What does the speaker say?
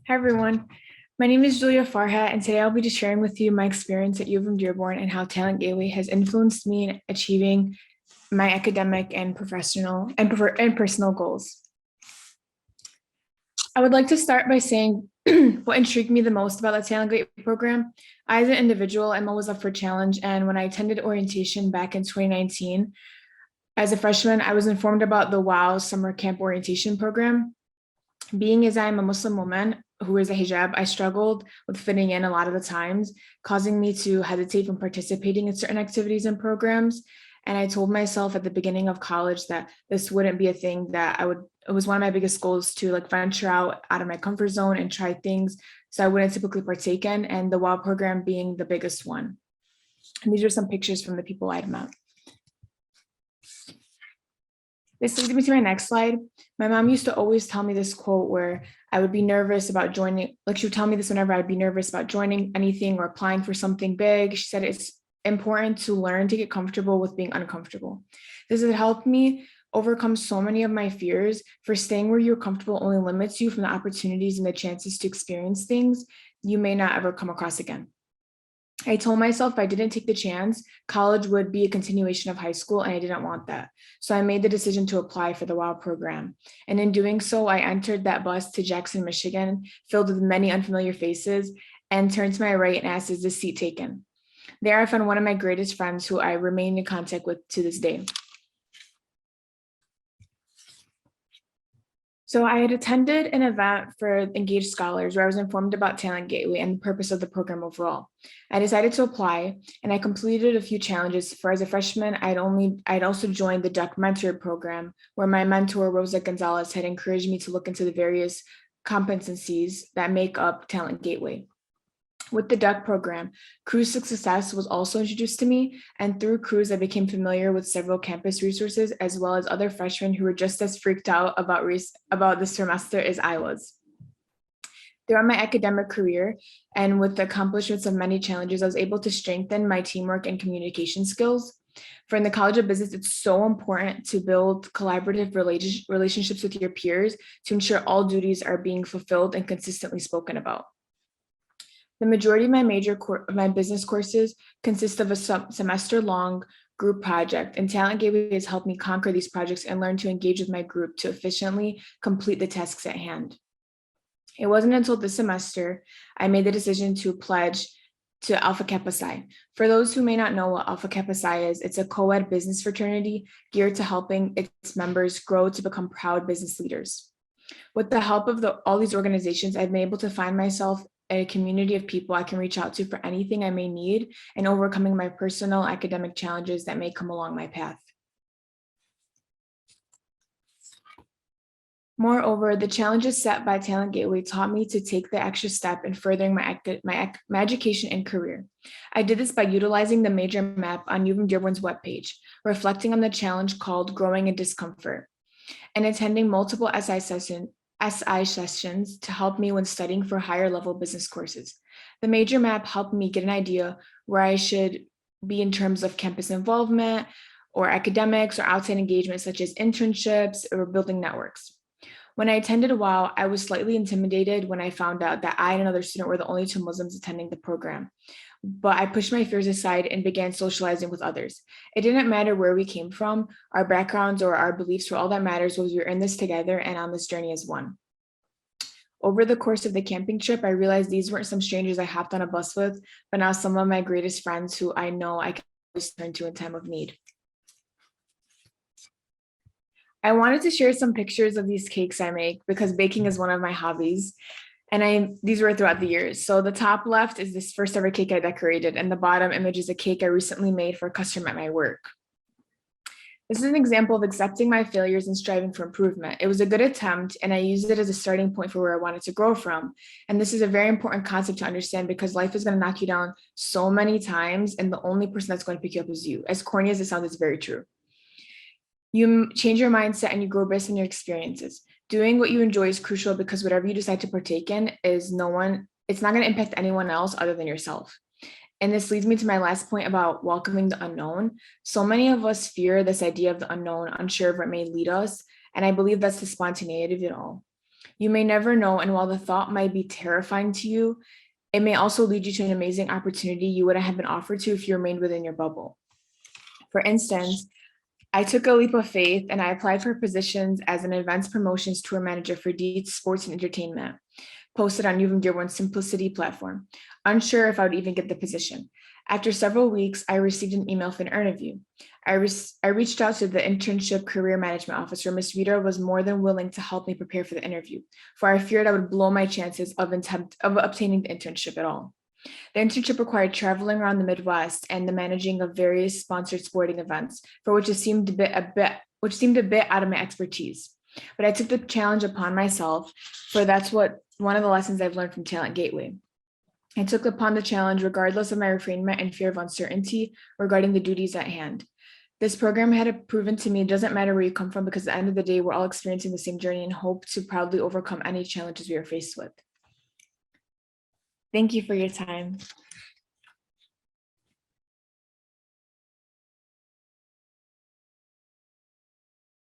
Hi, everyone. My name is Farhat, and today I'll be just sharing with you my experience at UM-Dearborn and how Talent Gateway has influenced me in achieving my academic and professional and personal goals. I would like to start by saying what intrigued me the most about the Talent Gateway program. I, as an individual, am always up for challenge, and when I attended orientation back in 2019, as a freshman, I was informed about the WOW Summer Camp Orientation Program. Being as I am a Muslim woman who wears a hijab, I struggled with fitting in a lot of the times, causing me to hesitate from participating in certain activities and programs. And I told myself at the beginning of college that this wouldn't be a thing that it was one of my biggest goals to like venture out of my comfort zone and try things so I wouldn't typically partake in, and the WOW program being the biggest one. And these are some pictures from the people I'd met. This leads me to my next slide. My mom used to always tell me this quote where I would be nervous about joining, like she would tell me this whenever I'd be nervous about joining anything or applying for something big. She said it's important to learn to get comfortable with being uncomfortable. This has helped me overcome so many of my fears, for staying where you're comfortable only limits you from the opportunities and the chances to experience things you may not ever come across again. I told myself if I didn't take the chance, college would be a continuation of high school, and I didn't want that. So I made the decision to apply for the WOW program. And in doing so, I entered that bus to Jackson, Michigan, filled with many unfamiliar faces, and turned to my right and asked, "Is this seat taken?" There I found one of my greatest friends who I remain in contact with to this day. So I had attended an event for engaged scholars where I was informed about Talent Gateway and the purpose of the program overall. I decided to apply, and I completed a few challenges. For as a freshman, I'd also joined the Duck Mentor program, where my mentor Rosa Gonzalez had encouraged me to look into the various competencies that make up Talent Gateway. With the Duck program, Cruise to Success was also introduced to me, and through Cruise, I became familiar with several campus resources as well as other freshmen who were just as freaked out about the semester as I was. Throughout my academic career and with the accomplishments of many challenges, I was able to strengthen my teamwork and communication skills. For in the College of Business, it's so important to build collaborative relationships with your peers to ensure all duties are being fulfilled and consistently spoken about. The majority of my business courses consist of a semester-long group project, and Talent Gateway has helped me conquer these projects and learn to engage with my group to efficiently complete the tasks at hand. It wasn't until this semester I made the decision to pledge to Alpha Kappa Psi. For those who may not know what Alpha Kappa Psi is, it's a co-ed business fraternity geared to helping its members grow to become proud business leaders. With the help of all these organizations, I've been able to find myself a community of people I can reach out to for anything I may need and overcoming my personal academic challenges that may come along my path. Moreover, the challenges set by Talent Gateway taught me to take the extra step in furthering my education and career. I did this by utilizing the major map on UM-Dearborn's webpage, reflecting on the challenge called Growing in Discomfort, and attending multiple SI sessions to help me when studying for higher level business courses. The major map helped me get an idea where I should be in terms of campus involvement or academics or outside engagement such as internships or building networks. When I attended WOW, I was slightly intimidated when I found out that I and another student were the only two Muslims attending the program. But I pushed my fears aside and began socializing with others. It didn't matter where we came from, our backgrounds, or our beliefs, for all that matters was we were in this together and on this journey as one. Over the course of the camping trip, I realized these weren't some strangers I hopped on a bus with, but now some of my greatest friends who I know I can always turn to in time of need. I wanted to share some pictures of these cakes I make because baking is one of my hobbies. And these were throughout the years. So the top left is this first ever cake I decorated, and the bottom image is a cake I recently made for a customer at my work. This is an example of accepting my failures and striving for improvement. It was a good attempt, and I used it as a starting point for where I wanted to grow from. And this is a very important concept to understand because life is going to knock you down so many times, and the only person that's going to pick you up is you. As corny as it sounds, it's very true. You change your mindset and you grow based on your experiences. Doing what you enjoy is crucial because whatever you decide to partake in it's not going to impact anyone else other than yourself. And this leads me to my last point about welcoming the unknown. So many of us fear this idea of the unknown, unsure of where it may lead us. And I believe that's the spontaneity of it all. You may never know, and while the thought might be terrifying to you, it may also lead you to an amazing opportunity you wouldn't have been offered to if you remained within your bubble. For instance, I took a leap of faith and I applied for positions as an events promotions tour manager for Deeds Sports and Entertainment, posted on UM-Dearborn's Simplicity platform, unsure if I would even get the position. After several weeks, I received an email for an interview. I reached out to the internship career management officer. Ms. Rita was more than willing to help me prepare for the interview, for I feared I would blow my chances of obtaining the internship at all. The internship required traveling around the Midwest and the managing of various sponsored sporting events, for which it seemed a bit out of my expertise. But I took the challenge upon myself, for that's one of the lessons I've learned from Talent Gateway. I took upon the challenge regardless of my refrainment and fear of uncertainty regarding the duties at hand. This program had proven to me it doesn't matter where you come from, because at the end of the day, we're all experiencing the same journey and hope to proudly overcome any challenges we are faced with. Thank you for your time.